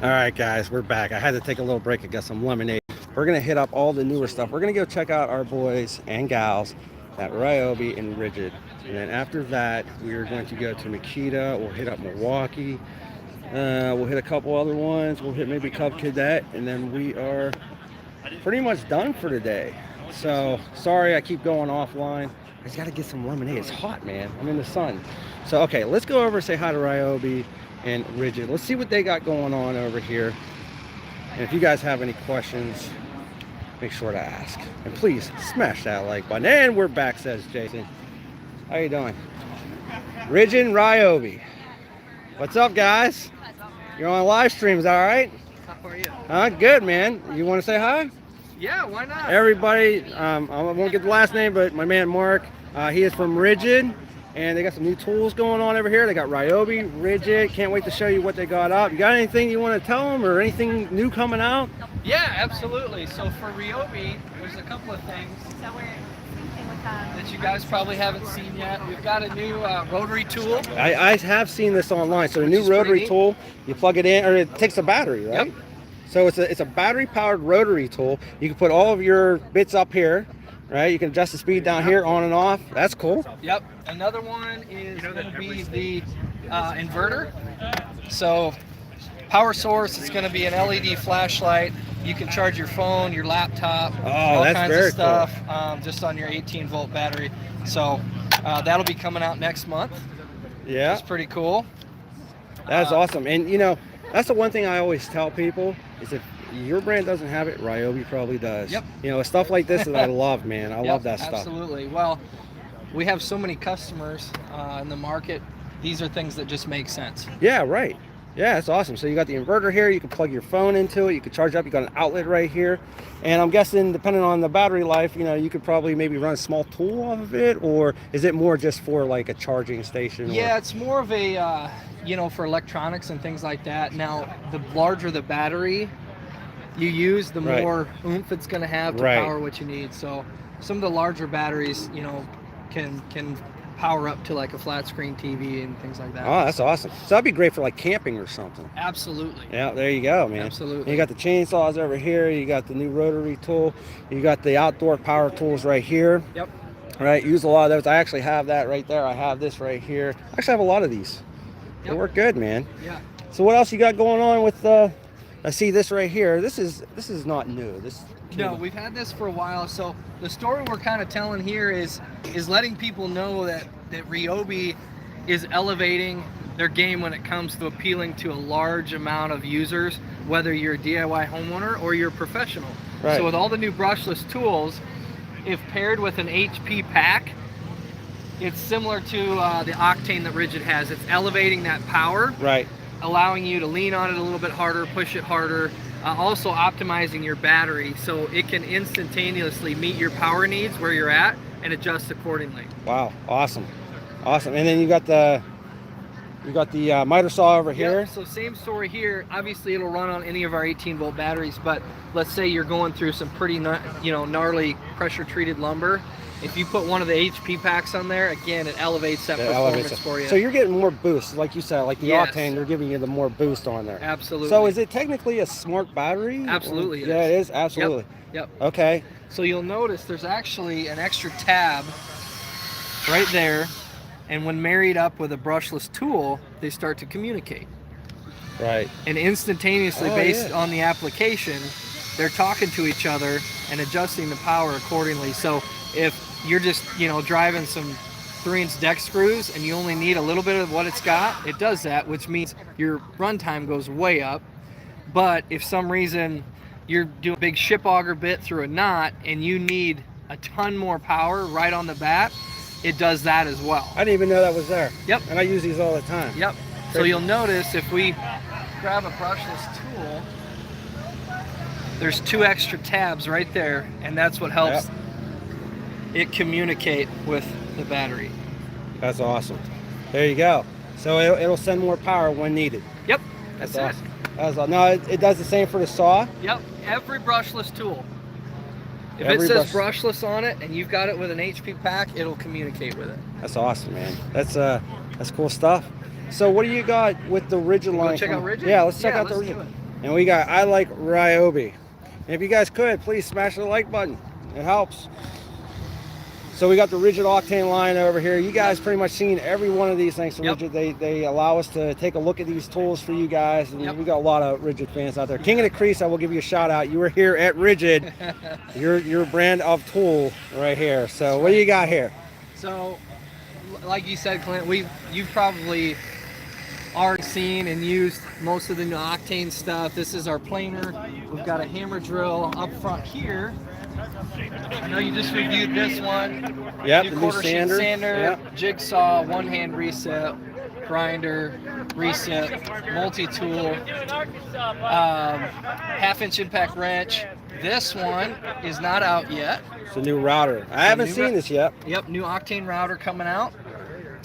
All right, guys, we're back. I had to take a little break and get some lemonade. We're going to hit up all the newer stuff. We're going to go check out our boys and gals at Ryobi and Rigid. And then after that, we are going to go to Makita. We'll hit up Milwaukee. We'll hit a couple other ones. We'll hit maybe Cub Cadet. And then we are pretty much done for today. So, sorry I keep going offline. I just got to get some lemonade. It's hot, man. I'm in the sun. So, okay, let's go over and say hi to Ryobi and Rigid. Let's see what they got going on over here. And if you guys have any questions, make sure to ask. And please smash that like button. And we're back, says Jason. How you doing? Rigid and Ryobi. What's up, guys? You're on live streams, all right? How are you? Good, man. You want to say hi? Yeah, why not? Everybody, I won't get the last name, but my man Mark, he is from Rigid. And they got some new tools going on over here. They got Ryobi, Rigid. Can't wait to show you what they got up. You got anything you want to tell them or anything new coming out? Yeah, absolutely. So for Ryobi, there's a couple of things that you guys probably haven't seen yet. We've got a new rotary tool. I have seen this online. So the new rotary tool, you plug it in, or it takes a battery, right? Yep. So it's a battery-powered rotary tool. You can put all of your bits up here, right? You can adjust the speed down here, on and off. That's cool. Yep. Another one is going to be the inverter. So power source is going to be an LED flashlight. You can charge your phone, your laptop, all that's kinds very of stuff just on your 18-volt battery. So that'll be coming out next month. Yeah. It's pretty cool. That's awesome. And, you know, that's the one thing I always tell people is if your brand doesn't have it, Ryobi probably does. Yep. You know, stuff like this that I love, man. I love that stuff. Absolutely. Well, we have so many customers in the market. These are things that just make sense. Yeah, right. Yeah, it's awesome. So you got the inverter here. You can plug your phone into it. You can charge up. You got an outlet right here. And I'm guessing, depending on the battery life, you know, you could probably maybe run a small tool off of it, or is it more just for like a charging station? Yeah, it's more of a, you know, for electronics and things like that. Now, the larger the battery you use, the more oomph it's going to have to power what you need. So some of the larger batteries, you know, can power up to like a flat screen TV and things like that. Oh, that's awesome. So that'd be great for like camping or something. Absolutely. Yeah, there you go, man. Absolutely. And you got the chainsaws over here. You got the new rotary tool. You got the outdoor power tools right here. Yep. Right, use a lot of those. I actually have that right there. I have this right here. I actually have a lot of these. They work good, man. Yeah. So what else you got going on with I see this right here. This is not new. No, we've had this for a while. So the story we're kind of telling here is letting people know that Ryobi is elevating their game when it comes to appealing to a large amount of users, whether you're a DIY homeowner or you're a professional. Right. So with all the new brushless tools, if paired with an HP pack, it's similar to the Octane that Rigid has. It's elevating that power. Right. Allowing you to lean on it a little bit harder, push it harder, also optimizing your battery so it can instantaneously meet your power needs where you're at and adjust accordingly. Wow, awesome. And then you got the miter saw over here. Yep, so same story here. Obviously it'll run on any of our 18-volt batteries, but let's say you're going through some pretty gnarly pressure treated lumber. If you put one of the HP packs on there, again, it elevates that performance for you. So you're getting more boost, like you said, like the Octane, they're giving you the more boost on there. Absolutely. So is it technically a smart battery? Absolutely. Yeah, it is. Absolutely. Yep. Okay. So you'll notice there's actually an extra tab right there, and when married up with a brushless tool, they start to communicate. Right. And instantaneously, based on the application, they're talking to each other and adjusting the power accordingly. So if you're just, driving some 3-inch deck screws and you only need a little bit of what it's got, it does that, which means your runtime goes way up. But if some reason you're doing a big ship auger bit through a knot and you need a ton more power right on the bat, it does that as well. I didn't even know that was there. Yep. And I use these all the time. Yep. So you'll notice if we grab a brushless tool, there's 2 extra tabs right there, and that's what helps it communicate with the battery. That's awesome. There you go. So it'll send more power when needed. Yep. That's it. Awesome. No, it does the same for the saw. Yep. Every brushless tool. If it says brushless on it and you've got it with an HP pack, it'll communicate with it. That's awesome, man. That's cool stuff. So what do you got with the Rigid line? Check out Rigid? Yeah, let's check out the let's Rigid. do it. And we got I Like Ryobi. And if you guys could, please smash the like button. It helps. So we got the Rigid Octane line over here. You guys pretty much seen every one of these things. So Yep. Rigid, they allow us to take a look at these tools for you guys. And we got a lot of Rigid fans out there. King of the Crease, I will give you a shout out. You were here at Rigid. your brand of tool right here. So what do you got here? So, like you said, Clint, you've probably already seen and used most of the new Octane stuff. This is our planer. We've got a hammer drill up front here. I know you just reviewed this one. Yep, New the new quarter sheet sander. sander, Yep. jigsaw, one-hand reset, grinder, reset, multi-tool, half-inch impact wrench. This one is not out yet. It's a new router. I haven't seen this yet. Yep, new Octane router coming out.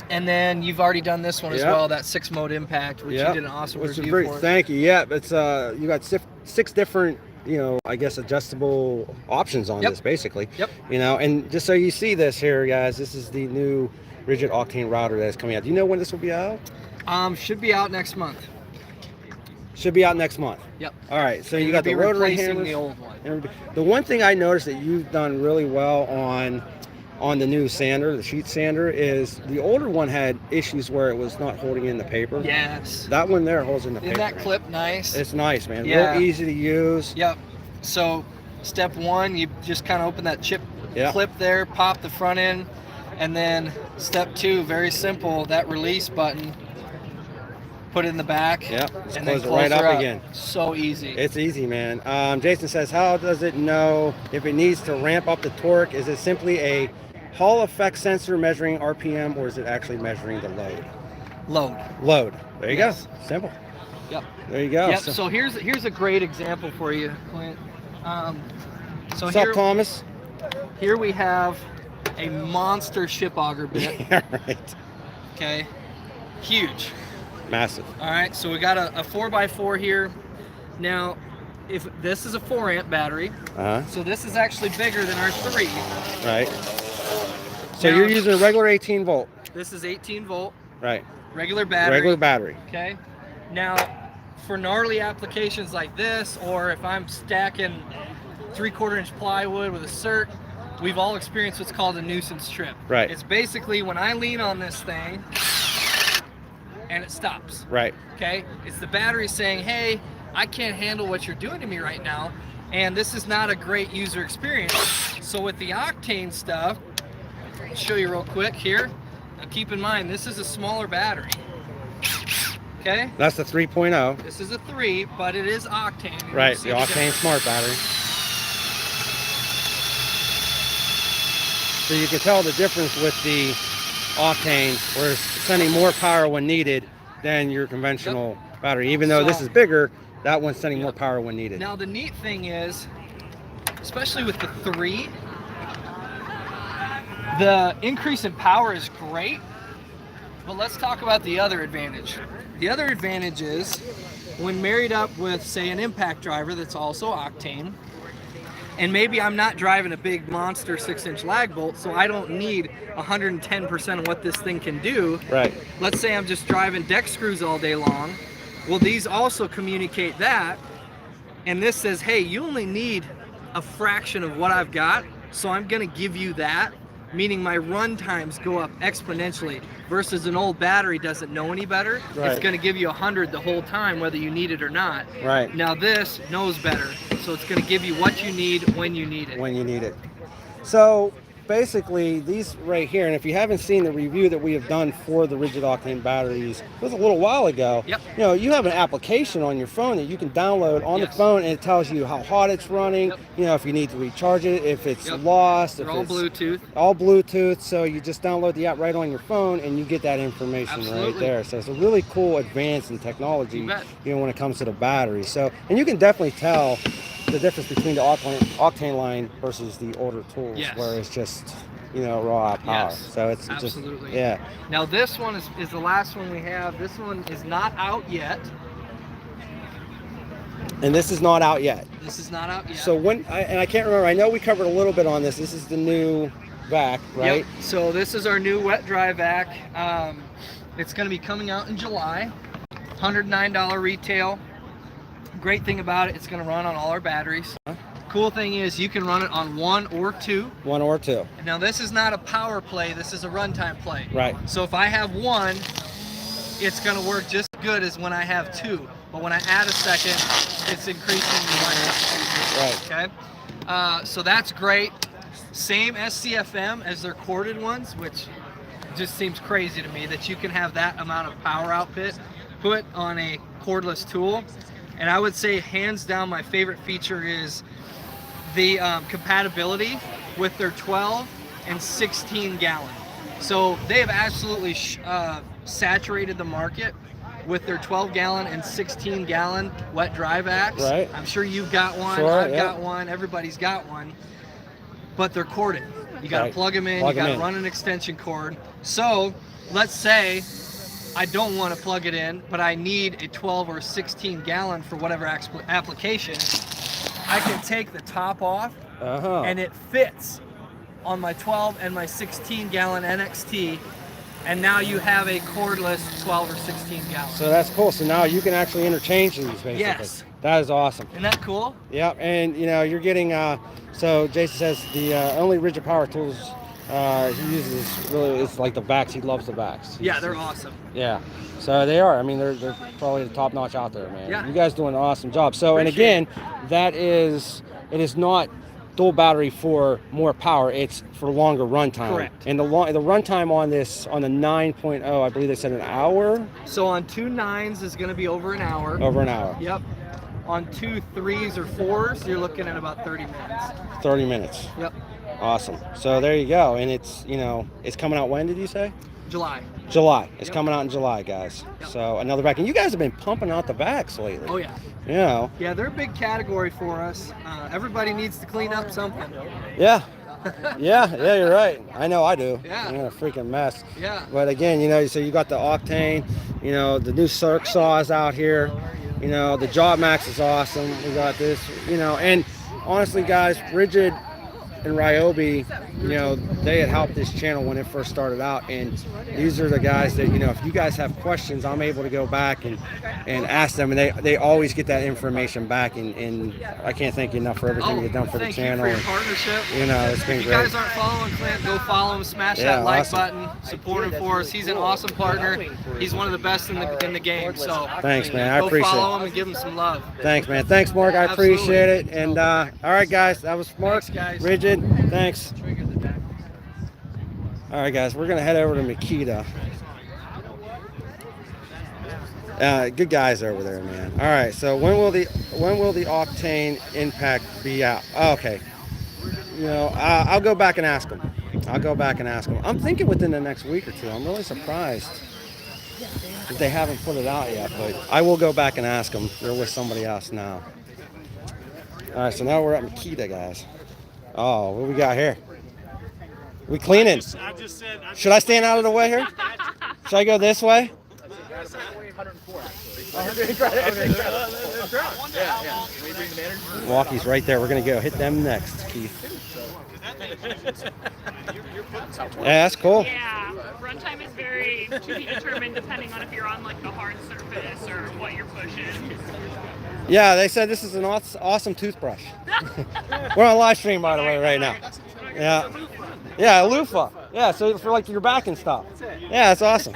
And then you've already done this one as well, that 6-mode impact, which you did an awesome review for. Thank you. Yeah, it's you got 6 different, I guess adjustable options on this basically. Yep. And just so you see this here, guys, this is the new Rigid Octane router that's coming out. Do you know when this will be out? Should be out next month. Should be out next month. Yep. All right, so you got the rotary hammers. The old one. The one thing I noticed that you've done really well on the new sander, the sheet sander, is the older one had issues where it was not holding in the paper. Yes. That one there holds in the paper. Isn't that clip nice? It's nice, man. Yeah. Real easy to use. Yep. So step 1, you just kind of open that chip Yeah. clip there, pop the front end, and then step 2, very simple, that release button, put it in the back, Yep. and then Close it close right her up again. So easy. It's easy, man. Jason says, how does it know if it needs to ramp up the torque? Is it simply a Hall effect sensor measuring RPM, or is it actually measuring the load? Load. There you go. Simple. Yep. There you go. Yep. So here's a great example for you, Clint. So What's up, Thomas? Here we have a monster ship auger bit. Yeah, right. Okay. Huge. Massive. All right. So we got a 4x4 here. Now, if this is a 4-amp battery, so this is actually bigger than our 3. Right. So you're using a regular 18 volt. This is 18 volt. Right. Regular battery. Regular battery. Okay. Now, for gnarly applications like this, or if I'm stacking 3/4 inch plywood with a cert, we've all experienced what's called a nuisance trip. Right. It's basically when I lean on this thing and it stops. Right. Okay. It's the battery saying, hey, I can't handle what you're doing to me right now, and this is not a great user experience. So with the Octane stuff, I'll show you real quick here. Now keep in mind, this is a smaller battery. Okay? That's the 3.0. This is a 3, but it is Octane. Right, the Octane Smart battery. So you can tell the difference with the Octane, where it's sending more power when needed than your conventional battery. Even though this is bigger, that one's sending more power when needed. Now the neat thing is, especially with the 3, the increase in power is great, but let's talk about the other advantage. The other advantage is when married up with, say, an impact driver that's also Octane, and maybe I'm not driving a big monster 6-inch lag bolt, so I don't need 110% of what this thing can do. Right. Let's say I'm just driving deck screws all day long. Well, these also communicate that, and this says, hey, you only need a fraction of what I've got, so I'm gonna give you that, meaning my run times go up exponentially versus an old battery doesn't know any better. Right. It's gonna give you 100 the whole time, whether you need it or not. Right. Now this knows better, so it's gonna give you what you need when you need it. When you need it. So basically these right here, and if you haven't seen the review that we have done for the Rigid Octane batteries, it was a little while ago. Yep. You have an application on your phone that you can download on the phone, and it tells you how hot it's running, if you need to recharge it, if it's lost. They're if all it's Bluetooth. All Bluetooth, so you just download the app right on your phone and you get that information right there. So it's a really cool advance in technology, when it comes to the battery. So, and you can definitely tell the difference between the Octane line versus the older tools, where it's just raw power. So it's absolutely just Now this one is the last one we have. This one is not out yet. And this is not out yet. This is not out yet. So I can't remember. I know we covered a little bit on this. This is the new vac, right? Yep. So this is our new wet dry vac. It's going to be coming out in July. $109 retail. Great thing about it, it's going to run on all our batteries. Cool thing is you can run it on 1 or 2. 1 or 2. Now this is not a power play, this is a runtime play. Right. So if I have 1, it's going to work just as good as when I have 2. But when I add a second, it's increasing the range. Right. Okay. So that's great. Same SCFM as their corded ones, which just seems crazy to me that you can have that amount of power output put on a cordless tool. And I would say hands down my favorite feature is the compatibility with their 12 and 16 gallon. So they have absolutely saturated the market with their 12 gallon and 16 gallon wet dry vacs. Right. I'm sure you've got one, Sure, I've got one, everybody's got one, but they're corded. You got to plug them in, you got to run an extension cord. So let's say I don't want to plug it in, but I need a 12 or 16 gallon for whatever application. I can take the top off and it fits on my 12 and my 16 gallon NXT, and now you have a cordless 12 or 16 gallon. So that's cool. So now you can actually interchange these basically. Yes. That is awesome. Isn't that cool? Yep, and you know, you're getting, so Jason says the only rigid power tools he uses really is like the vacs. He loves the vacs. Yeah, they're awesome. Yeah, so they are. I mean, they're probably the top notch out there, man. Yeah. You guys doing an awesome job. So, and again, it is not dual battery for more power. It's for longer runtime. Correct. And the runtime on this, on the 9.0, I believe they said an hour. So on 2 9s is going to be over an hour. Over an hour. Yep. On 2 3s or 4s, you're looking at about 30 minutes. 30 minutes. Yep. Awesome. So there you go. And it's, you know, it's coming out when, did you say? July. July. It's coming out in July, guys. Yep. So another vac. And you guys have been pumping out the vacs lately. Oh, yeah. You know. Yeah, they're a big category for us. Everybody needs to clean up something. Yeah. Yeah, you're right. I know I do. Yeah. I'm in a freaking mess. Yeah. But again, you know, so you got the Octane, you know, the new Cirque saws out here. You know, the Job Max is awesome. We got this, you know, and honestly, guys, Rigid and Ryobi, you know, they had helped this channel when it first started out, and these are the guys that, you know, if you guys have questions, I'm able to go back and ask them, and they always get that information back, and I can't thank you enough for everything you've done for the channel. Thank you for your partnership. You know, it's been if you great. guys aren't following Clint, go follow him, smash that like button, support him for us. He's an awesome partner. He's one of the best in the game. So thanks, man. I go appreciate follow it. him and give him some love. Thanks, man. Thanks, Mark. I appreciate it. And all right, guys, that was Mark. Thanks, guys. Rigid. Thanks. All right, guys, we're gonna head over to Makita. Good guys over there, man. All right, so when will the Octane Impact be out? Oh, okay. You know, I'll go back and ask them. I'm thinking within the next week or two. I'm really surprised that they haven't put it out yet, but I will go back and ask them. They're with somebody else now. All right, so now we're at Makita, guys. Oh, what we got here? We cleaning. Should I stand out of the way here? Should I go this way? Walkie's right there. We're going to go hit them next, Keith. Yeah, that's cool. Yeah, runtime is very to be determined depending on if you're on like a hard surface or what you're pushing. Yeah, they said this is an awesome toothbrush. We're on live stream, by the way, right now. Yeah. Yeah, a loofah. Yeah, so for like your back and stuff. Yeah, that's awesome.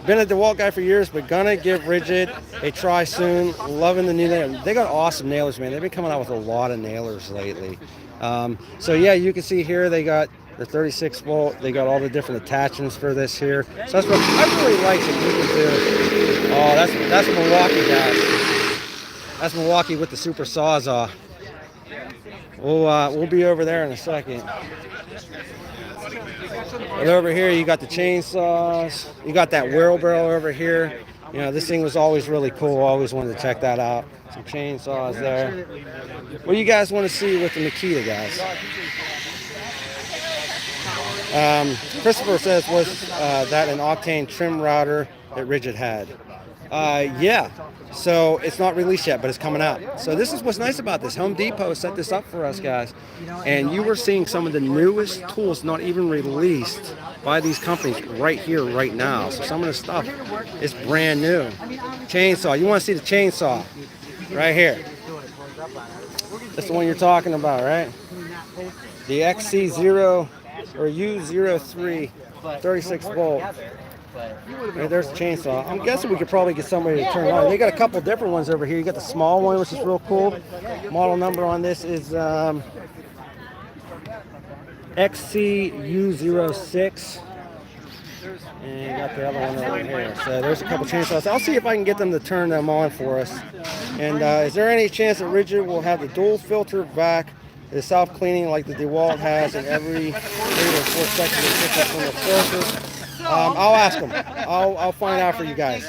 Been a DeWalt guy for years, but gonna give Rigid a try soon. Loving the new nailers. They got awesome nailers, man. They've been coming out with a lot of nailers lately. So yeah, you can see here they got the 36 volt. They got all the different attachments for this here. So that's what I really like that you can do. Oh, that's Milwaukee, guys. That's Milwaukee with the super Sawzall. We'll be over there in a second. And over here, you got the chainsaws. You got that wheelbarrow over here. You know, this thing was always really cool. Always wanted to check that out. Some chainsaws there. What do you guys want to see with the Makita, guys? Christopher says, was that an Octane trim router that Rigid had? Yeah. So it's not released yet, but it's coming out. So this is what's nice about this. Home Depot set this up for us, guys. And you were seeing some of the newest tools not even released by these companies right here, right now. So some of the stuff is brand new. Chainsaw. You want to see the chainsaw? Right here. That's the one you're talking about, right? The XC0 or U03 36 volt. Right, there's the chainsaw. I'm guessing we could probably get somebody to turn it on. They got a couple different ones over here. You got the small one, which is real cool. Model number on this is XCU06. And you got the other one over here. So there's a couple chainsaws. I'll see if I can get them to turn them on for us. And is there any chance that Rigid will have the dual filter vac, the self-cleaning like the DeWalt has in every 3 or 4 seconds from the filter? I'll ask them. I'll find out for you guys.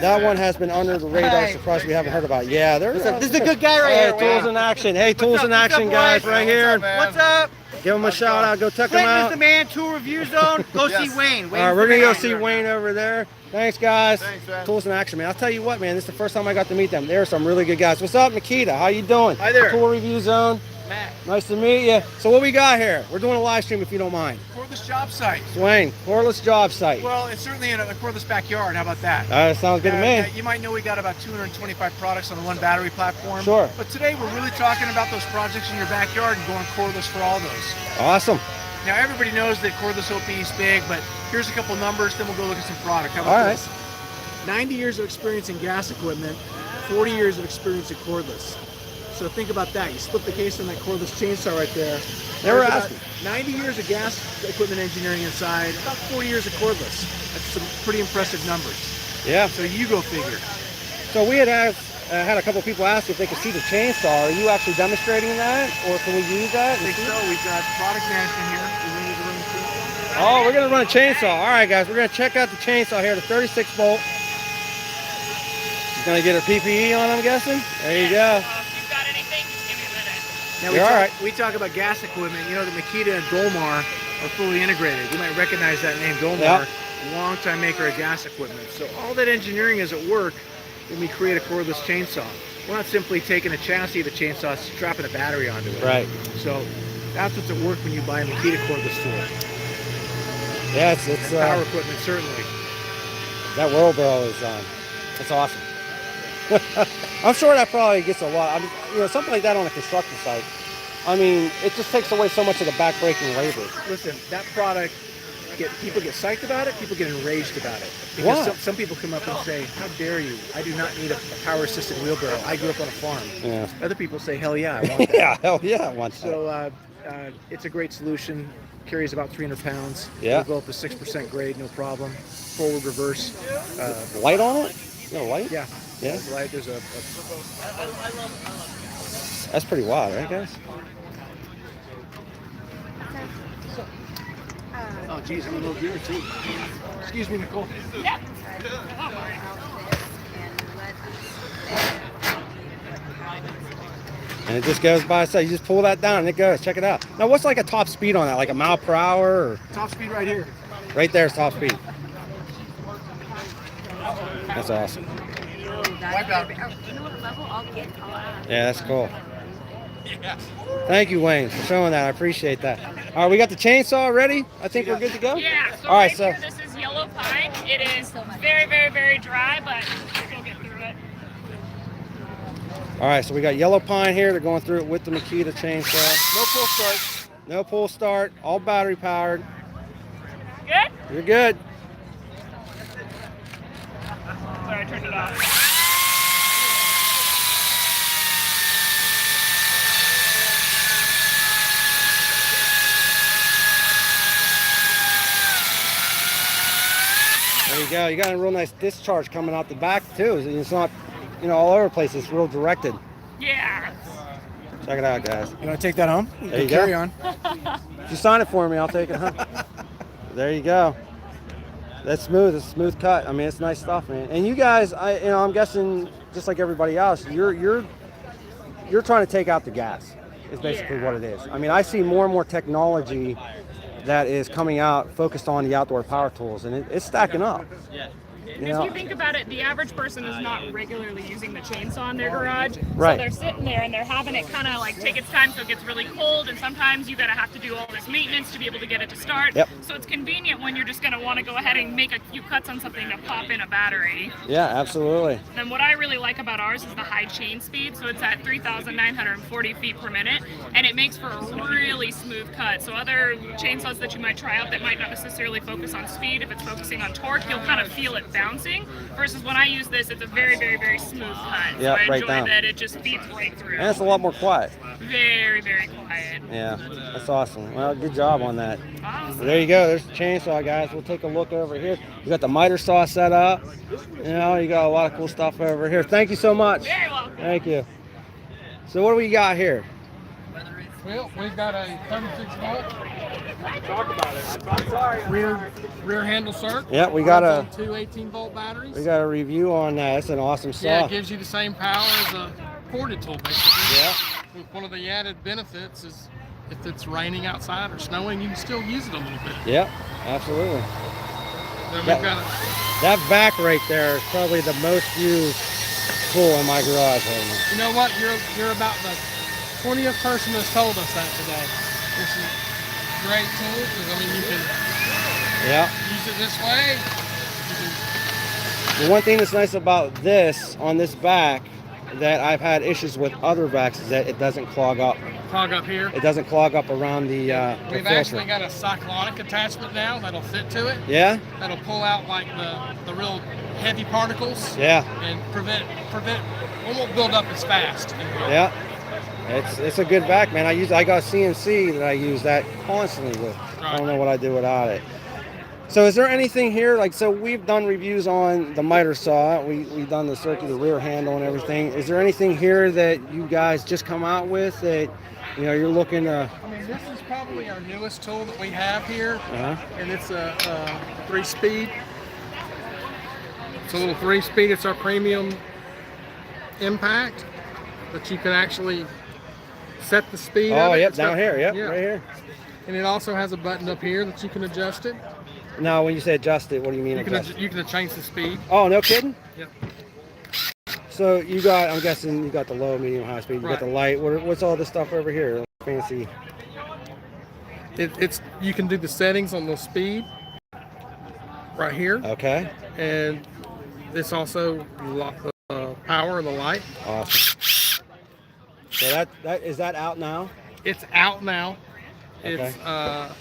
That one has been under the radar. Surprised we haven't heard about it. Yeah, this is a good guy right here. Tools in action. Hey, tools in action, guys, right here. What's up? Give him a shout out. Go check him Clinton is out. the man. Tool review zone. Go see Wayne. All right, we're gonna go see Wayne over there. Thanks, guys. Tools in action, man. I'll tell you what, man. This is the first time I got to meet them. They're some really good guys. What's up, Nikita? How you doing? Hi there. Tool review zone. Matt. Nice to meet you. So what we got here? We're doing a live stream, if you don't mind. Cordless job site. Wayne, cordless job site. Well, it's certainly in a cordless backyard. How about that? Sounds good to me. You might know we got about 225 products on the one battery platform. Sure. But today we're really talking about those projects in your backyard and going cordless for all those. Awesome. Now everybody knows that cordless OP is big, but here's a couple numbers, then we'll go look at some product. How about this? 90 years of experience in gas equipment, 40 years of experience in cordless. So think about that. You split the case on that cordless chainsaw right there. Never asked me. 90 years of gas equipment engineering inside, about 40 years of cordless. That's some pretty impressive numbers. Yeah. So you go figure. So we had asked, had a couple people ask if they could see the chainsaw. Are you actually demonstrating that, or can we use that? I think so. We've got product management here. We're ready to run the chainsaw. Oh, we're gonna run a chainsaw. All right, guys, we're gonna check out the chainsaw here, the 36 volt. She's gonna get her PPE on, I'm guessing. There you go. If you've got anything, just give me a minute. Now You're all right. we talk about gas equipment. You know that Makita and Dolmar are fully integrated. You might recognize that name, Dolmar, long-time maker of gas equipment. So all that engineering is at work when we create a cordless chainsaw. We're not simply taking a chassis of the chainsaw, strapping a battery onto it. Right. So that's what's at work when you buy a Makita cordless tool. Yeah, it's Power equipment, certainly. that Whirlboro is it's awesome. I'm sure that probably gets a lot. I mean, you know, something like that on a construction site. I mean, it just takes away so much of the back-breaking labor. Listen, that product, people get psyched about it, people get enraged about it. Because Why? some people come up and say, how dare you? I do not need a power-assisted wheelbarrow. I grew up on a farm. Yeah. Other people say, hell yeah, I want that. Yeah, hell yeah, I want that. So it's a great solution. Carries about 300 pounds. Yeah. It'll go up to 6% grade, no problem. Forward, reverse. Light on it? No light? Yeah. Yeah. There's light. There's a That's pretty wild, right, guys? oh, geez, I'm a little gear too. Excuse me, Nicole. Yeah. And it just goes by itself. You just pull that down and it goes. Check it out. Now, what's like a top speed on that? Like a mile per hour? Or Top speed right here. right there's top speed. That's awesome. Wipe out. Yeah, that's cool. Thank you, Wayne, for showing that. I appreciate that. All right, we got the chainsaw ready. I think we're good to go. Yeah, so All right, right so here, this is yellow pine. It is very, very, very dry, but we'll get through it. all right, so we got yellow pine here. They're going through it with the Makita chainsaw. No pull start. No pull start. All battery powered. Good? You're good. Sorry, I turned it off. There you go. You got a real nice discharge coming out the back too. It's not, you know, all over the place. It's real directed. Yeah. Check it out, guys. You want to take that home? There you carry go. on. If you sign it for me, I'll take it. Huh? There you go. That's smooth. It's a smooth cut. I mean, it's nice stuff, man. And you guys, I'm guessing just like everybody else, you're trying to take out the gas. Is basically what it is. I mean, I see more and more technology that is coming out focused on the outdoor power tools, and it's stacking up. And if you think about it, the average person is not regularly using the chainsaw in their garage. Right. So they're sitting there and they're having it kind of like take its time so it gets really cold. And sometimes you gotta have to do all this maintenance to be able to get it to start. Yep. So it's convenient when you're just gonna want to go ahead and make a few cuts on something to pop in a battery. Yeah, absolutely. Then what I really like about ours is the high chain speed. So it's at 3,940 feet per minute, and it makes for a really smooth cut. So other chainsaws that you might try out that might not necessarily focus on speed, if it's focusing on torque, you'll kind of feel it bouncing. Versus when I use this, it's a very, very, very smooth cut. Yeah, so I right enjoy down. that it just feeds right through. And it's a lot more quiet. Very, very quiet. Yeah, that's awesome. Well, good job on that. Awesome. There you go. There's the chainsaw, guys. We'll take a look over here. You got the miter saw set up. You know, you got a lot of cool stuff over here. Thank you so much. Very welcome. Thank you. So what do we got here? Well, we've got a 36 volt rear handle circ. Yeah, we got Runs on two 18-volt batteries. we got a review on that. That's an awesome saw. Yeah, it gives you the same power as a corded tool, basically. Yeah. One of the added benefits is if it's raining outside or snowing, you can still use it a little bit. Yeah, absolutely. Then Yeah. we've got That back right there is probably the most used tool in my garage right now. you know what? You're about the 20th person that's told us that today. This is a great tool because I mean you can Yeah. use it this way. You can The one thing that's nice about this on this back that I've had issues with other backs is that it doesn't clog up. clog up here. It doesn't clog up around the We've filter. actually got a cyclonic attachment now that'll fit to it. Yeah? That'll pull out like the real heavy particles Yeah. and prevent it won't build up as fast. Yeah. It's a good back, man. I got a CNC that I use that constantly with. I don't know what I do without it. So is there anything here, like, so we've done reviews on the miter saw, we've done the circular rear handle and everything. Is there anything here that you guys just come out with that, you know, you're looking to, I mean, this is probably our newest tool that we have here, uh-huh. and it's a 3-speed. It's a little 3-speed. It's our premium impact that you can actually set the speed. Oh, of it. yep, It's down got- here, yep, yeah. right here. And it also has a button up here that you can adjust it. Now, when you say adjust it, what do you mean You can adjust? you can change the speed. Oh, no kidding? Yep. So you got, I'm guessing you got the low, medium, high speed, you got the Right. light. What's all this stuff over here? Fancy. It's you can do the settings on the speed right here, Okay, and it's also the power of the light. awesome. So that is that out now? It's out now. Okay.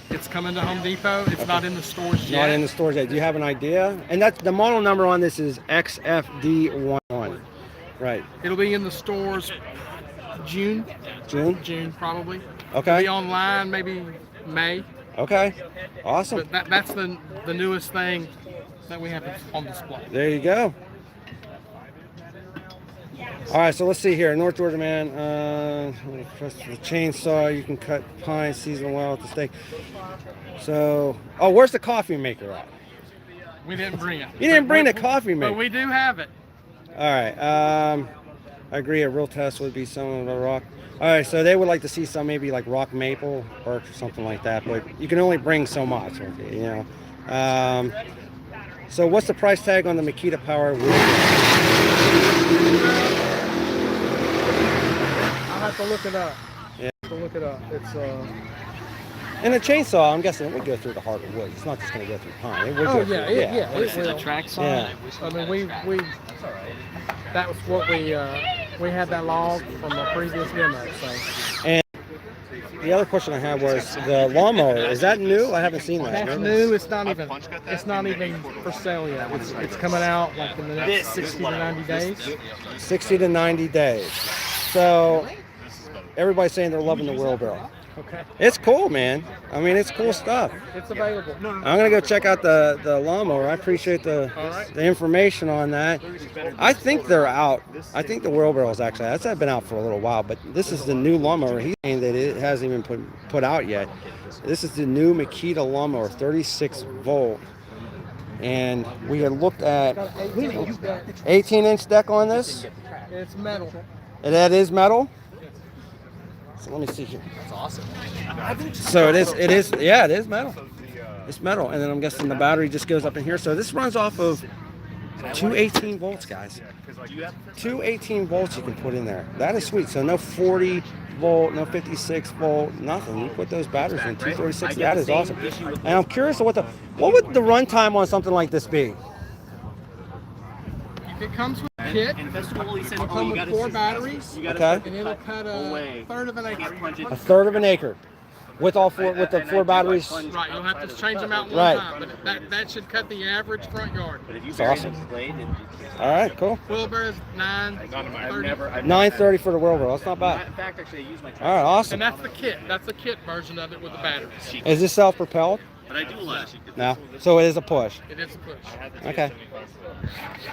It's coming to Home Depot. It's not in the stores yet. Not in the stores yet. Do you have an idea? And that's the model number on this is XFD11. Right. It'll be in the stores June probably. It'll Okay. be online maybe May. Okay. Awesome. But that's the newest thing that we have on display. There you go. All right, so let's see here. North Georgia man, press the chainsaw. You can cut pine, season well with the steak. So, oh, where's the coffee maker at? We didn't bring it. You didn't bring the But- coffee maker. But we do have it. All right. I agree. A real test would be some of the rock. All right, so they would like to see some maybe like rock maple or something like that, but you can only bring so much with you, you know. So what's the price tag on the Makita Power wood? I'll have to look it up. Yeah. I'll have to look it up. It's And a chainsaw, I'm guessing it would go through the hardwood wood. It's not just going to go through pine. It would oh go yeah, through, it What is it, will. a track saw? Yeah. I mean, we that was what we had that log from the previous demo. So And the other question I had was the lawnmower. Is that new? I haven't seen that. that's new. It's not even for sale yet. It's coming out like in the next 60 to 90 days. 60 to 90 days. So everybody's saying they're loving the wheelbarrow. Okay, It's cool, man. I mean, it's cool stuff. it's available. I'm gonna go check out the lawnmower. I appreciate the information on that. I think they're out. I think the wheelbarrow's actually that's been out for a little while, but this is the new lawnmower. He's saying that it hasn't even put out yet. This is the new Makita lawnmower, 36 volt. And we had looked at 18-inch deck on this. It's metal. And that is metal. So let me see here. That's awesome. So it is, yeah, it is metal. It's metal. And then I'm guessing the battery just goes up in here. So this runs off of Two 18 volts, guys. Two 18 volts you can put in there. That is sweet. So no 40 volt, no 56 volt, nothing. You put those batteries in 236. That is awesome. And I'm curious what would the runtime on something like this be? It comes with a kit. It'll come with 4 batteries. Okay. And it'll cut a third of an acre. A third of an acre. With all 4 with the 4 batteries. Right, you'll have to change them out one time, but that should cut the average front yard. That's awesome. All right, cool. Wheelbarrow is 930. 930 for the wheelbarrow. That's not bad. All right, awesome. And that's the kit. That's the kit version of it with the batteries. Is this self-propelled? No. So it is a push. It is a push. Okay.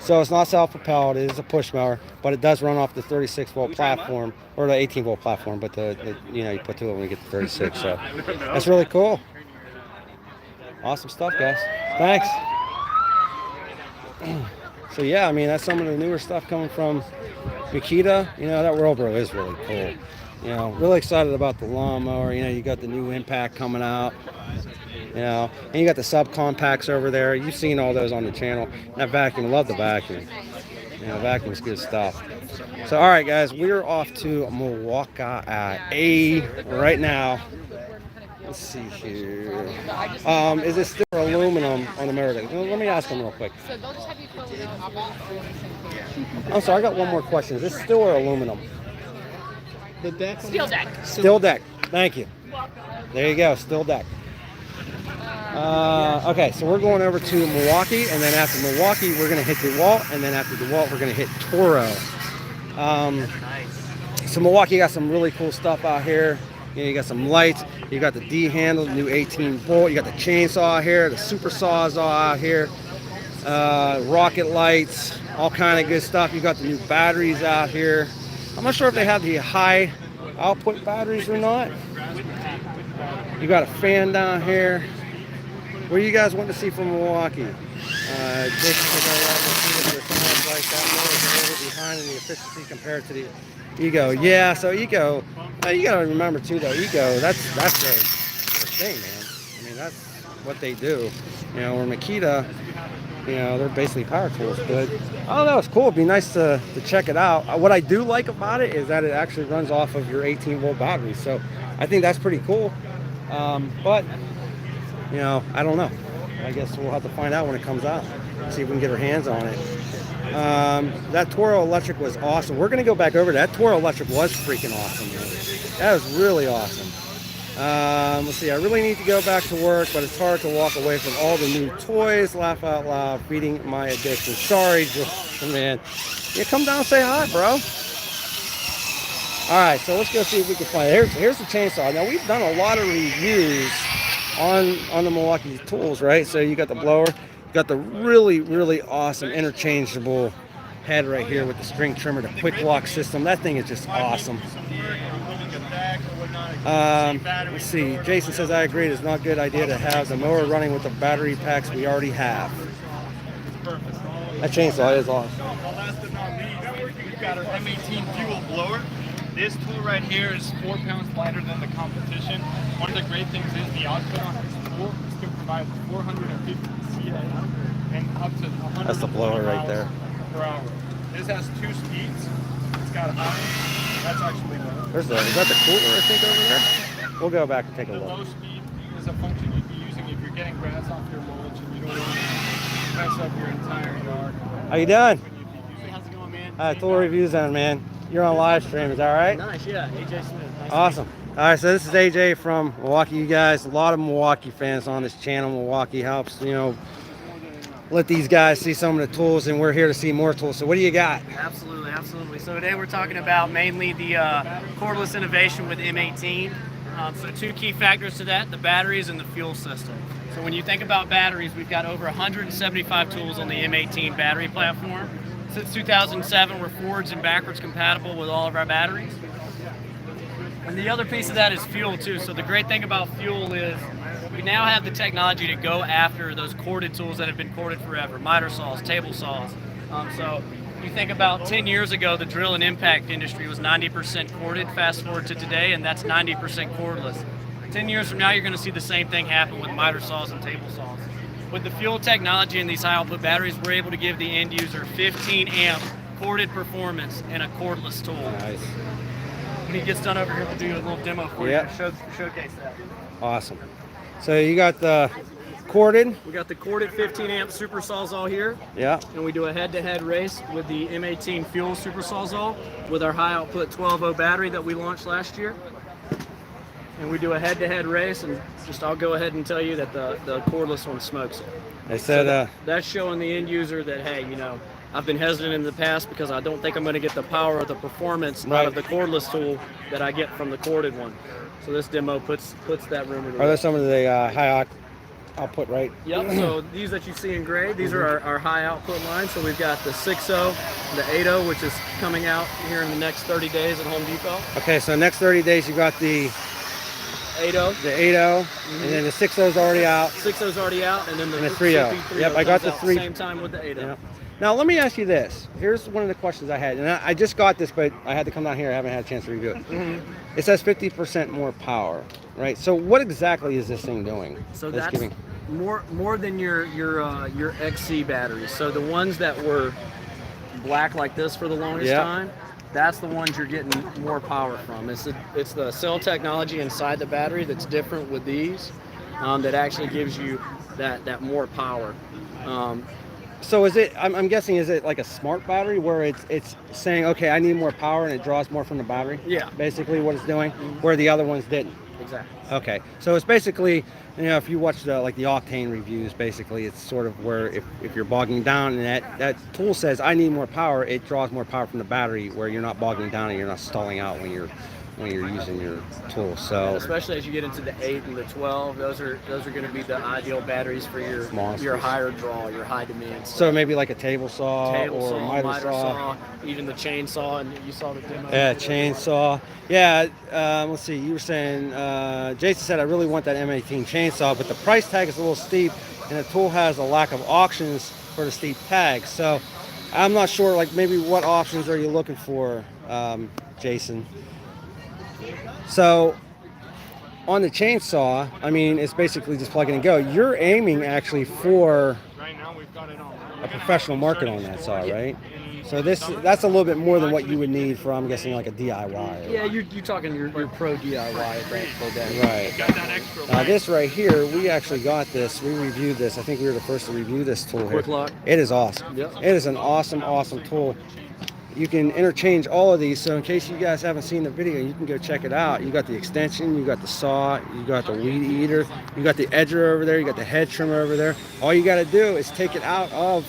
So it's not self-propelled. It is a push mower, but it does run off the 36 volt platform or the 18 volt platform. But you put to it when you get to 36. So that's really cool. Awesome stuff, guys. Thanks. So yeah, I mean that's some of the newer stuff coming from Makita. That wheelbarrow is really cool. Really excited about the lawnmower. You got the new impact coming out. And you got the subcompacts over there. You've seen all those on the channel. That vacuum, love the vacuum. Vacuum's good stuff. So, all right, guys, we're off to Milwaukee right now. Let's see here. Is it still aluminum on the mirror? Let me ask them real quick. So they'll just have you fill it out. I'm sorry, I got one more question. Is this steel or aluminum? The deck? Steel deck. Steel deck. Thank you. There you go, steel deck. Okay, so we're going over to Milwaukee, and then after Milwaukee, we're going to hit DeWalt, and then after DeWalt, we're going to hit Toro. So Milwaukee got some really cool stuff out here. You got some lights. You got the D handle, the new 18 volt. You got the chainsaw here, the super sawzall out here, rocket lights, all kind of good stuff. You got the new batteries out here. I'm not sure if they have the high output batteries or not. You got a fan down here. What do you guys want to see from Milwaukee? Jason says I like to see if there's something like that more is a little bit behind in the efficiency compared to the Ego. Yeah, so Ego, you got to remember too though, Ego, that's their thing, man. I mean, that's what they do. Where Makita, they're basically power tools, but I don't know, it's cool. It'd be nice to check it out. What I do like about it is that it actually runs off of your 18 volt battery, so I think that's pretty cool. But I don't know. I guess we'll have to find out when it comes out. See if we can get our hands on it. That Toro Electric was awesome. We're going to go back over that. Toro Electric was freaking awesome, man. That was really awesome. Let's see. I really need to go back to work, but it's hard to walk away from all the new toys. Laugh out loud, feeding my addiction. Sorry, man. Yeah, come down and say hi, bro. All right, so let's go see if we can find it. Here's the chainsaw. Now, we've done a lot of reviews on the Milwaukee tools, right? So you got the blower, you got the really, really awesome interchangeable head right here with the string trimmer, the quick lock system. That thing is just awesome. Let's see. Jason says, I agree. It's not a good idea to have the mower running with the battery packs we already have. That chainsaw is awesome. Last but not least, we've got our M18 fuel blower. This tool right here is 4 pounds lighter than the competition. One of the great things is the output on this tool. This can provide 450 CI and up to 100 That's the blower right there. per hour. This has 2 speeds. It's got high. That's actually low. Is that the cooler, I think, over there? We'll go back and take a The look. low speed is a function you'd be using if you're getting grass off your mulch and you don't want to mess up your entire yard. How you doing? How's it going, man? Tool reviews on, man. You're on live stream, is that right? Nice, yeah. AJ Smith. Nice. Awesome. All right, so this is AJ from Milwaukee. You guys, a lot of Milwaukee fans on this channel. Milwaukee helps, let these guys see some of the tools, and we're here to see more tools. So what do you got? Absolutely, absolutely. So today we're talking about mainly the cordless innovation with M18. So 2 key factors to that, the batteries and the fuel system. So when you think about batteries, we've got over 175 tools on the M18 battery platform. Since 2007, we're forwards and backwards compatible with all of our batteries. And the other piece of that is fuel too. So the great thing about fuel is we now have the technology to go after those corded tools that have been corded forever, miter saws, table saws. So you think about 10 years ago, the drill and impact industry was 90% corded. Fast forward to today, and that's 90% cordless. 10 years from now, you're going to see the same thing happen with miter saws and table saws. with the fuel technology in these high output batteries, we're able to give the end user 15 amp corded performance in a cordless tool. Nice. When he gets done over here, we'll do a little demo for Yep. you to showcase that. Awesome. So you got the corded. We got the corded 15 amp super sawzall here, Yeah. and we do a head-to-head race with the M18 fuel super sawzall with our high output 12-0 battery that we launched last year. And we do a head-to-head race, and I'll go ahead and tell you that the cordless one smokes it. They said That's showing the end user that, hey, I've been hesitant in the past because I don't think I'm going to get the power or the performance out of the cordless tool that I get from the corded one. So this demo puts that room in. Are there some of the high output, right? Yep. So these that you see in gray, these are our high output lines. So we've got the 6.0, the 8.0, which is coming out here in the next 30 days at Home Depot. Okay, so next 30 days you got the 8.0. The 8.0, and then the 6.0 is already out. 6.0 is already out, and then the 3.0. CP3.0 Yep, I got the comes out 3. Same time with the 8.0. Yep. Now let me ask you this. Here's one of the questions I had, and I just got this, but I had to come down here. I haven't had a chance to review it. It says 50% more power, right? So what exactly is this thing doing? So that's more than your XC batteries. So the ones that were black like this for the longest time, that's the ones you're getting more power from. It's the cell technology inside the battery that's different with these, that actually gives you that more power. So is it? I'm guessing, is it like a smart battery where it's saying, okay, I need more power, and it draws more from the battery? Yeah. Basically, what it's doing, where the other ones didn't. Exactly. Okay, so it's basically, if you watch the octane reviews, basically it's sort of where if you're bogging down and that tool says I need more power, it draws more power from the battery, where you're not bogging down and you're not stalling out when you're using your tool. So and especially as you get into the 8 and the 12, those are going to be the ideal batteries for your higher draw, your high demand. So maybe like a table saw or miter saw, even the chainsaw, and you saw the demo. Yeah, chainsaw. Yeah, let's see. You were saying, Jason said, I really want that M18 chainsaw, but the price tag is a little steep, and the tool has a lack of options for the steep tag. So I'm not sure, like maybe what options are you looking for, Jason? So on the chainsaw, I mean, it's basically just plug it and go. You're aiming actually for a professional market on that saw, right? So that's a little bit more than what you would need for, I'm guessing, like a DIY. Yeah, you're talking your pro DIY at that for that. Right. Got that extra Now this right here, we actually got this. We reviewed this. I think we were the first to review this tool here. Quick lock. It is awesome. Yep. It is an awesome tool. You can interchange all of these, so in case you guys haven't seen the video, you can go check it out. You got the extension, you got the saw, you got the weed eater, you got the edger over there, you got the head trimmer over there. All you got to do is take it out of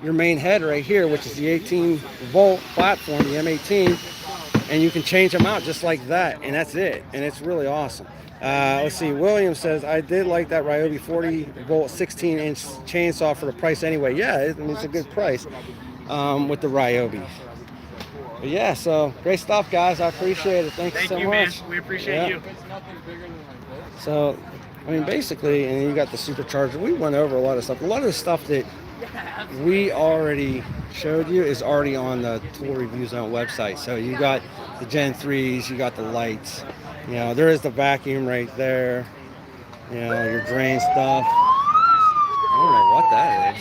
your main head right here, which is the 18-volt platform, the M18, and you can change them out just like that, and that's it, and it's really awesome. Let's see, William says, I did like that Ryobi 40-volt 16-inch chainsaw for the price anyway. Yeah, it's a good price with the Ryobi. But yeah, so great stuff, guys. I appreciate it. Thank you so much. Man. We appreciate you. So, I mean, basically, and then you got the supercharger. We went over a lot of stuff. A lot of the stuff that we already showed you is already on the Tool Review Zone website. So you got the Gen 3s, you got the lights. There is the vacuum right there. Your drain stuff. I don't know what that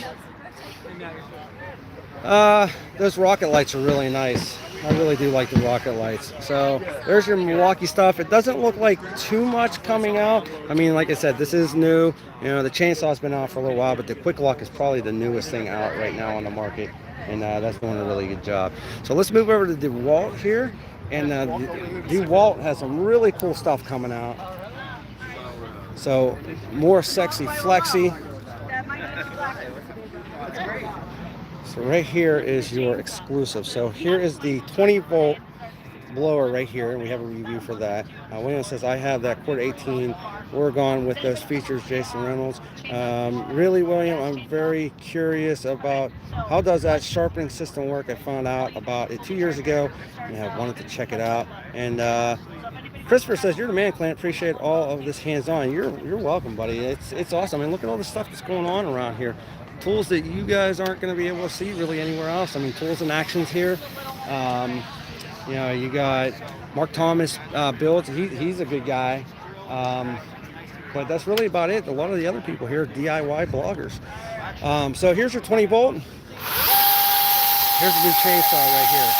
is. Those rocket lights are really nice. I really do like the rocket lights. So there's your Milwaukee stuff. It doesn't look like too much coming out. I mean, like I said, this is new. The chainsaw's been out for a little while, but the Quick Lock is probably the newest thing out right now on the market, and that's doing a really good job. So let's move over to DeWalt here, and DeWalt has some really cool stuff coming out. So more sexy flexi. So right here is your exclusive. So here is the 20-volt blower right here, and we have a review for that. William says, I have that quarter 18 Oregon with those features, Jason Reynolds. Really, William, I'm very curious about how does that sharpening system work. I found out about it 2 years ago, and I wanted to check it out. And Christopher says, you're the man, Clint. Appreciate all of this hands-on. You're welcome, buddy. It's awesome. I mean, look at all the stuff that's going on around here. Tools that you guys aren't going to be able to see really anywhere else. I mean, tools and actions here. You got Mark Thomas builds. He's a good guy. But that's really about it. A lot of the other people here are DIY bloggers. So here's your 20 volt. Here's the new chainsaw right here.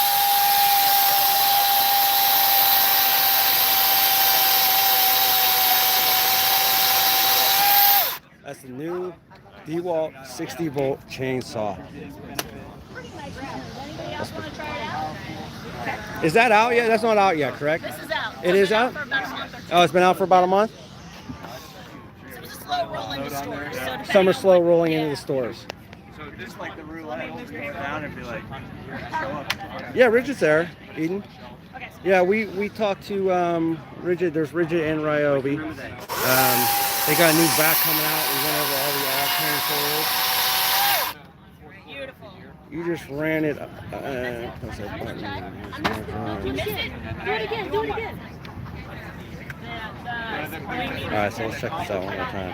That's the new DeWalt 60 volt chainsaw. Is that out yet? That's not out yet, correct? This is out. It is out? For about a month or so. Oh, it's been out for about a month? So it's a slow roll into stores. So depending Summer on slow what- rolling yeah. into the stores. So just like the roulette, just go down and be like, show up. Yeah, Rigid's there, Eden. Okay. Yeah, we talked to Rigid. There's Rigid and Ryobi. They got a new vac coming out. We went over all the all-terrain tools. Beautiful. You just ran it. What's that button? You missed it? Do it again. Do it again. All right, so let's check this out one more time.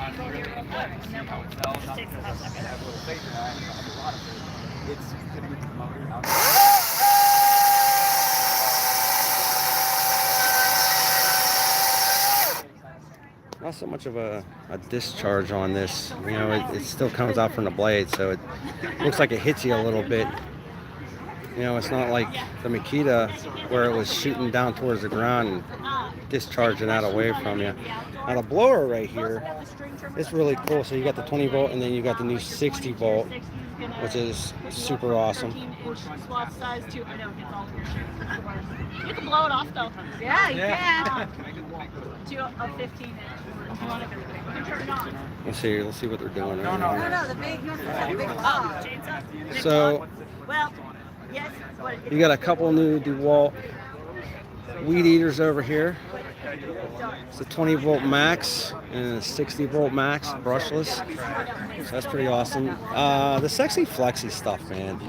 Not so much of a discharge on this. You know, it still comes out from the blade, so it looks like it hits you a little bit. You know, it's not like the Makita where it was shooting down towards the ground and discharging that away from you. Now the blower right here, it's really cool. So you got the 20 volt and then you got the new 60 volt, which is super awesome. You can blow it off though. Yeah, you can. To a 15 inch. You can turn it on. Let's see what they're doing. Right No, now. the big chainsaw. So Well, yes. you got a couple new DeWalt weed eaters over here. It's a 20 volt max and a 60 volt max brushless. So that's pretty awesome. The Sexy Flexi stuff, man.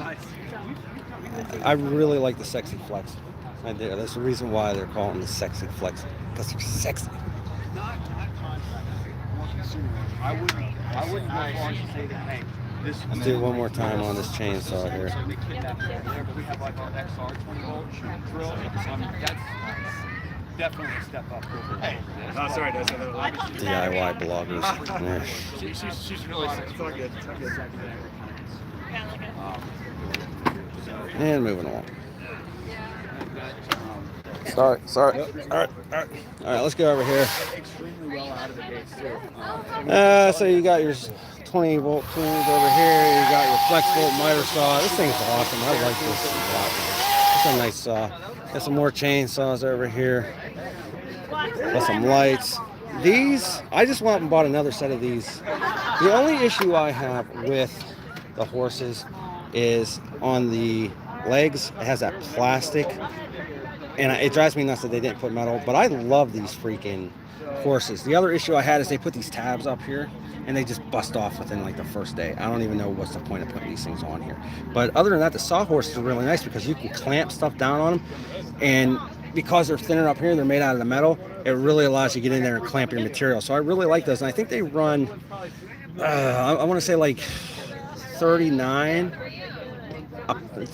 I really like the Sexy Flex. I do. That's the reason why they're calling the Sexy Flex, because they're sexy. I wouldn't go far to say that, hey, this Let's do it one more time on this chainsaw here. we kidnapped there, but we have like our XR 20 volt drill. That's definitely a step up over there. Oh, sorry, that's another one. DIY bloggers. Yeah. She's really it's all good. It's all good. And moving along. Sorry. All right. Let's go over here. So you got your 20 volt tools over here. You got your flex volt miter saw. This thing's awesome. I like this a lot. It's a nice saw. Got some more chainsaws over here. Got some lights. These, I just went out and bought another set of these. The only issue I have with the horses is on the legs. It has that plastic. And it drives me nuts that they didn't put metal, but I love these freaking horses. The other issue I had is they put these tabs up here and they just bust off within like the first day. I don't even know what's the point of putting these things on here. But other than that, the sawhorses are really nice because you can clamp stuff down on them. And because they're thinner up here, they're made out of the metal, it really allows you to get in there and clamp your material. So I really like those. And I think they run, I want to say like 39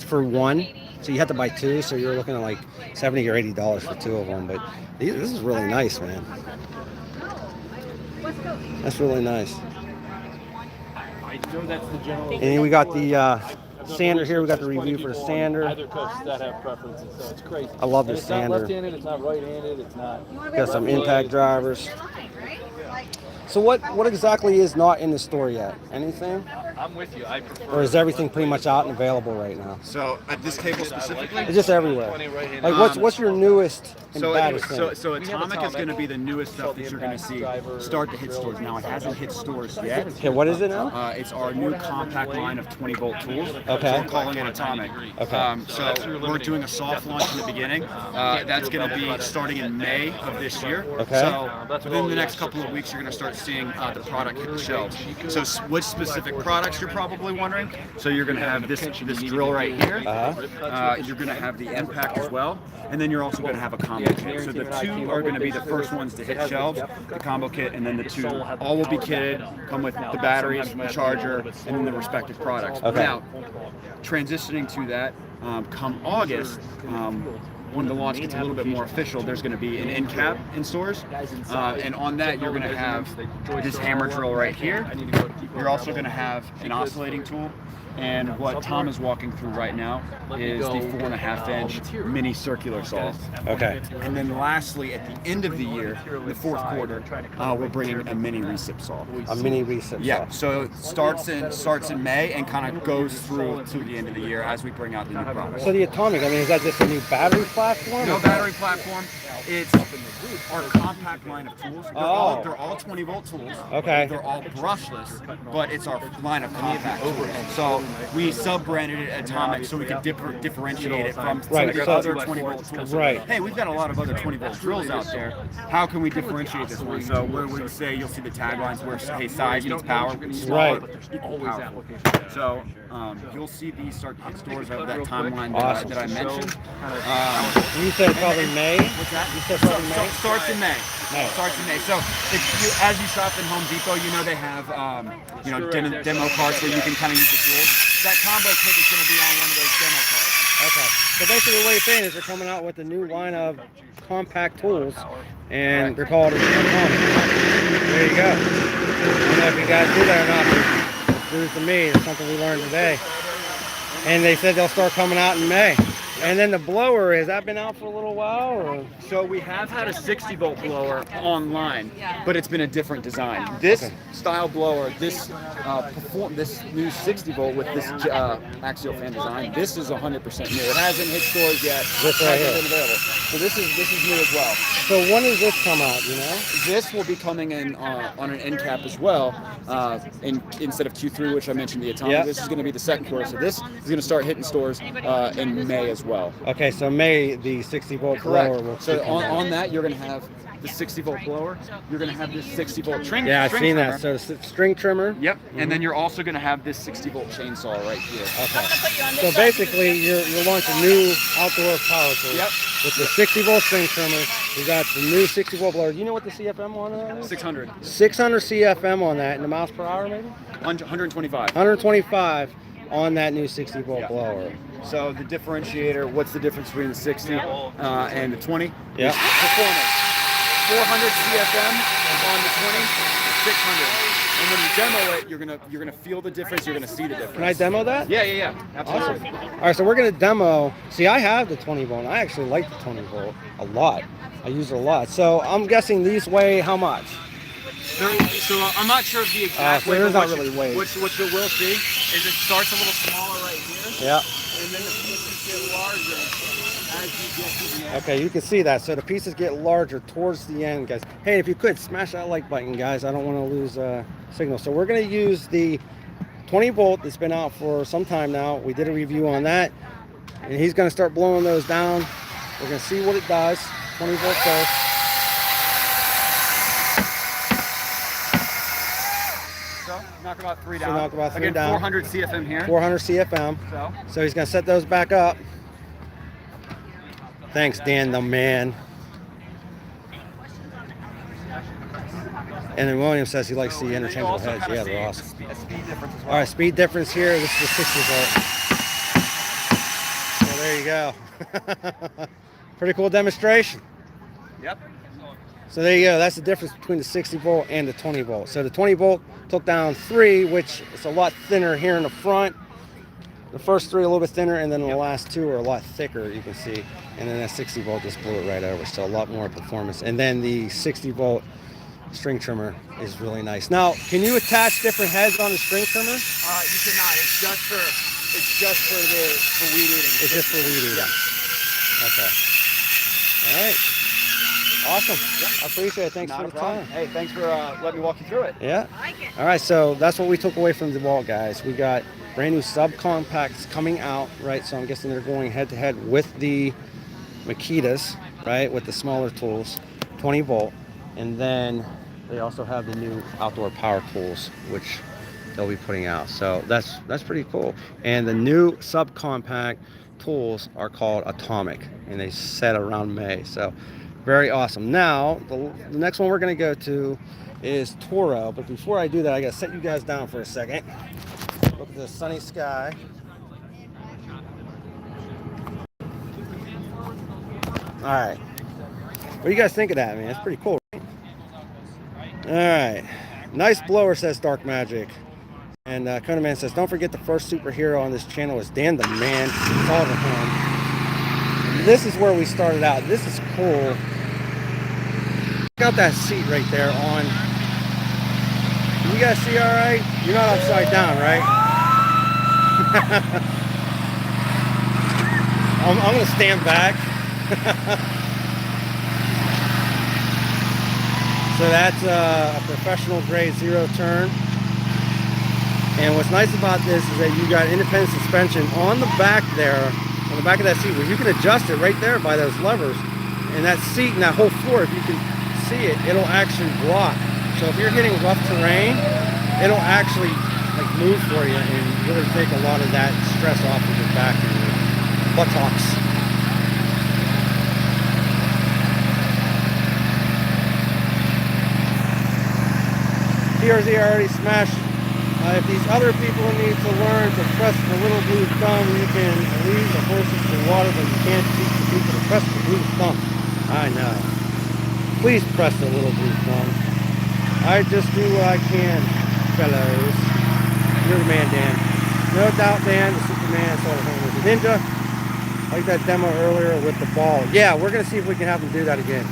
for one. So you have to buy two, so you're looking at like $70 or $80 for two of them. But this is really nice, man. That's really nice. And then we got the sander here. We got the review for the sander. Either coaches that have preferences, so it's crazy. I love the And it's not sander. left-handed, it's not right-handed, it's not. Got some impact drivers. So what exactly is not in the store yet? Anything? I'm with you. I prefer. Or is everything pretty much out and available right now? So at this table specifically, It's just everywhere. Like what's your newest and baddest thing? so Atomic is going to be the newest stuff that you're going to see start to hit stores. Now it hasn't hit stores yet. Okay, what is it now? It's our new compact line of 20 volt tools. Okay. So we're calling it Atomic. Okay. So we're doing a soft launch in the beginning. That's going to be starting in May of this year. Okay. So within the next couple of weeks, you're going to start seeing the product hit the shelves. So which specific products you're probably wondering? So you're going to have this drill right here. You're going to have the impact as well. And then you're also going to have a combo kit. So the two are going to be the first ones to hit shelves, the combo kit, and then the two all will be kitted, come with the batteries, the charger, and then the respective products. Okay. Now, transitioning to that, come August, when the launch gets a little bit more official, there's going to be an end cap in stores, and on that you're going to have this hammer drill right here. You're also going to have an oscillating tool. And what Tom is walking through right now is the 4.5-inch mini circular saw. Okay. And then lastly, at the end of the year, the fourth quarter, we're bringing a mini recip saw. A mini recip saw. Yeah. So it starts in May and kind of goes through to the end of the year as we bring out the new products. So the Atomic, I mean, is that just a new battery platform? No battery platform. It's our compact line of tools. They're all 20-volt tools. Okay. They're all brushless, but it's our line of compact tools. So we sub-branded it Atomic so we could differentiate it from some of the other 20-volt tools. Right. Hey, we've got a lot of other 20-volt drills out there. How can we differentiate this one? So where we say you'll see the taglines where hey, size means power. It's smaller, but equal powerful. So you'll see these start to hit stores over that timeline that I mentioned. You said probably May? What's that? You said probably May? Starts in May. Starts in May. So if you, as you shop in Home Depot, you know they have demo carts where you can kind of use the tools. That combo kit is going to be on one of those demo carts. Okay. So basically what you're saying is they're coming out with a new line of compact tools, and they're called Atomic. There you go. I don't know if you guys do that or not, but it's news to me. It's something we learned today. And they said they'll start coming out in May. And then the blower, has that been out for a little while? Or? So we have had a 60-volt blower online, but it's been a different design. This style blower, this new 60-volt with this axial fan design, this is 100% new. It hasn't hit stores yet. This right here. Been available. So this is new as well. So when does this come out, you know? This will be coming in on an end cap as well. Instead of Q3, which I mentioned the Atomic, this is going to be the second quarter. So this is going to start hitting stores in May as well. Okay, so May, the 60-volt blower will So on that, you're going to have the 60-volt blower. You're going to have this 60-volt string. Yeah, I've seen trimmer. that. So the string trimmer. Yep. And then you're also going to have this 60-volt chainsaw right here. Okay. So basically, you're launching new outdoor power tools. Yep. With the 60-volt string trimmer, you got the new 60-volt blower. Do you know what the CFM on that is? 600. 600 CFM on that, and the miles per hour maybe? 125. 125 on that new 60-volt blower. So the differentiator, what's the difference between the 60 and the 20? Yeah. Performance. 400 CFM on the 20, 600. And when you demo it, you're gonna feel the difference. You're gonna see the difference. Can I demo that? Yeah. Absolutely. Awesome. All right, so we're gonna demo. See, I have the 20-volt. I actually like the 20-volt a lot. I use it a lot. So I'm guessing these weigh how much? So I'm not sure of the exact so weight. there's But not really weight. what you will see is it starts a little smaller right here. Yeah. And then the pieces get larger as you get to the end. Okay, you can see that. So the pieces get larger towards the end, guys. Hey, if you could, smash that like button, guys. I don't want to lose signal. So we're going to use the 20-volt that's been out for some time now. We did a review on that. And he's going to start blowing those down. We're going to see what it does. 20-volt first. So knock about 3 down. So knock about 3 Again, down. 400 CFM here. 400 CFM. So he's going to set those back up. Thanks, Dan, the man. And then William says he likes the interchangeable heads. Yeah, they're awesome. Speed difference as well. All right, speed difference here. This is the 60 volt. So there you go. Pretty cool demonstration. Yep. So there you go. That's the difference between the 60 volt and the 20 volt. So the 20 volt took down 3, which is a lot thinner here in the front. The first 3 a little bit thinner, and then the last 2 are a lot thicker, you can see. And then that 60 volt just blew it right over. So a lot more performance. And then the 60 volt string trimmer is really nice. Now, can you attach different heads on the string trimmer? You cannot. It's just for weed eating. It's just for weed eating. Yeah. Okay. All right. Awesome. I appreciate it. Thanks Not for a the problem. time. Hey, thanks for letting me walk you through it. Yeah. All right. So that's what we took away from the wall, guys. We got brand new subcompacts coming out, right? So I'm guessing they're going head to head with the Makitas, right? With the smaller tools, 20 volt. And then they also have the new outdoor power tools, which they'll be putting out. So that's pretty cool. And the new subcompact tools are called Atomic, and they set around May. So very awesome. Now, the next one we're going to go to is Toro. But before I do that, I got to set you guys down for a second. Look at the sunny sky. All right. What do you guys think of that, man? It's pretty cool, right? All right. Nice blower, says Dark Magic. And Conan Man says, don't forget the first superhero on this channel is Dan the Man. Home. This is where we started out. This is cool. Check out that seat right there on. Can you guys see all right? You're not upside down, right? I'm going to stand back. So that's a professional grade zero turn. And what's nice about this is that you got independent suspension on the back there, on the back of that seat, where you can adjust it right there by those levers. And that seat and that whole floor, if you can see it, it'll actually block. So if you're hitting rough terrain, it'll actually like move for you and really take a lot of that stress off of your back and your buttocks. TRZ already smashed. If these other people need to learn to press the little blue thumb, you can lead the horses to water, but you can't teach the people to press the blue thumb. I know. Please press the little blue thumb. I just do what I can, fellows. You're the man, Dan. No doubt, Dan, the Superman sort of thing with the ninja. Like that demo earlier with the ball. Yeah, we're going to see if we can have them do that again.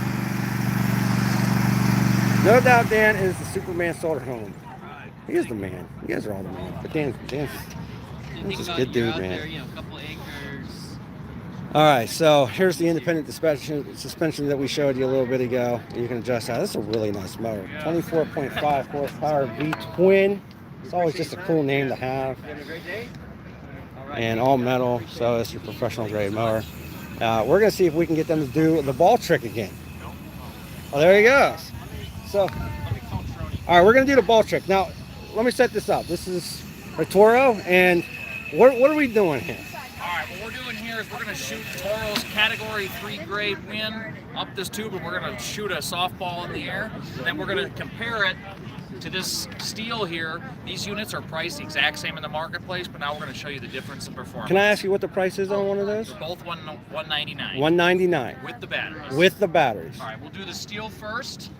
No doubt, Dan is the Superman solder home. He is the man. You guys are all the man. But Dan's a good dude, man. All right, so here's the independent suspension that we showed you a little bit ago. You can adjust that. This is a really nice motor. 24.5 horsepower V-twin. It's always just a cool name to have. And all metal, so it's your professional grade mower. We're going to see if we can get them to do the ball trick again. Oh, there he goes. So, all right, we're going to do the ball trick. Now, let me set this up. This is a Toro, and what are we doing here? All right, what we're doing here is we're going to shoot Toro's Category 3 grade win up this tube, and we're going to shoot a softball in the air. And then we're going to compare it to this steel here. These units are priced the exact same in the marketplace, but now we're going to show you the difference in performance. Can I ask you what the price is on one of those? They're both $199. $199. With the batteries. With the batteries. All right, we'll do the steel first.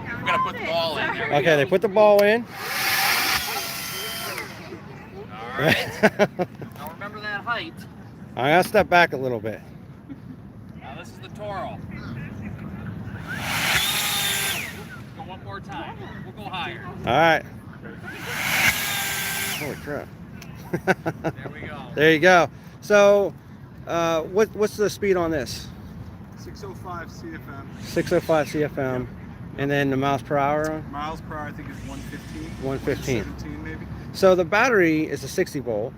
We're going to put the ball in there. Okay, they put the ball in. All right. Now remember that height. I gotta step back a little bit. Now this is the Toro. Go one more time. We'll go higher. All right. Holy crap. There we go. There you go. So, what's the speed on this? 605 CFM. 605 CFM. And then the miles per hour? Miles per hour, I think, is 115. 115. 117 maybe. So the battery is a 60 volt.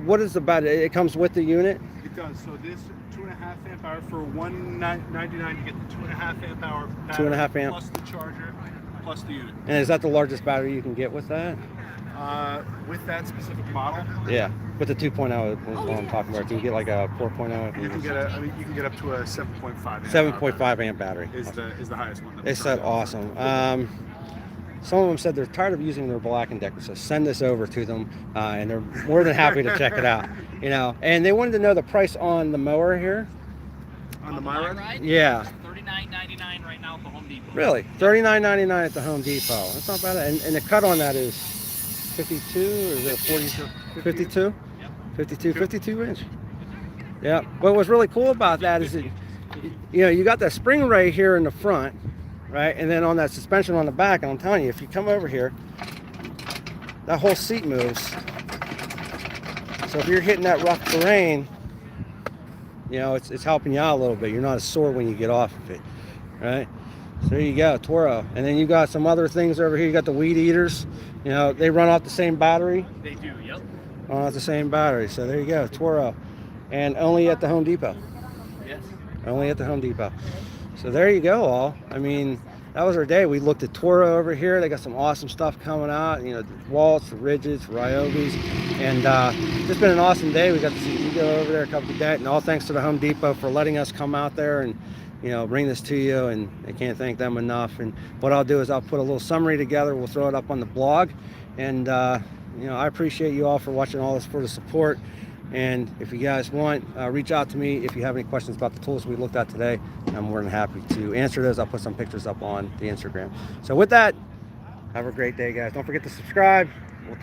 What is the battery? It comes with the unit? It does. So this 2.5 amp hour for $199, you get the 2.5 amp hour battery 2.5 amp. plus the charger plus the unit. And is that the largest battery you can get with that? With that specific model. Yeah, with the 2.0 is what I'm talking about. You can get like a 4.0. You can get you can get up to a 7.5 amp. 7.5 amp battery. Is the highest one. They said awesome. Some of them said they're tired of using their Black & Decker, so send this over to them, and they're more than happy to check it out. You know, and they wanted to know the price on the mower here. On the Myra? Yeah. $39.99 right now at the Home Depot. Really? $39.99 at the Home Depot. That's not bad. And the cut on that is 52 or is it 40? 52? 52 inch. Yeah. What was really cool about that is that, you know, you got that spring right here in the front, right? And then on that suspension on the back, and I'm telling you, if you come over here, that whole seat moves. So if you're hitting that rough terrain, you know, it's helping you out a little bit. You're not as sore when you get off of it, right? So there you go, Toro. And then you got some other things over here. You got the weed eaters. You know, they run off the same battery. They do, yep. Run off the same battery. So there you go, Toro. And only at the Home Depot. Yes. Only at the Home Depot. So there you go, all. I mean, that was our day. We looked at Toro over here. They got some awesome stuff coming out. You know, the Waltz, the Rigids, Ryobis. And it's been an awesome day. We got to see Ego over there a couple of days. And all thanks to the Home Depot for letting us come out there and, you know, bring this to you. And I can't thank them enough. And what I'll do is I'll put a little summary together. We'll throw it up on the blog. And, you know, I appreciate you all for watching all this, for the support. And if you guys want, reach out to me if you have any questions about the tools we looked at today. I'm more than happy to answer those. I'll put some pictures up on the Instagram. So with that, have a great day, guys. Don't forget to subscribe. We'll talk.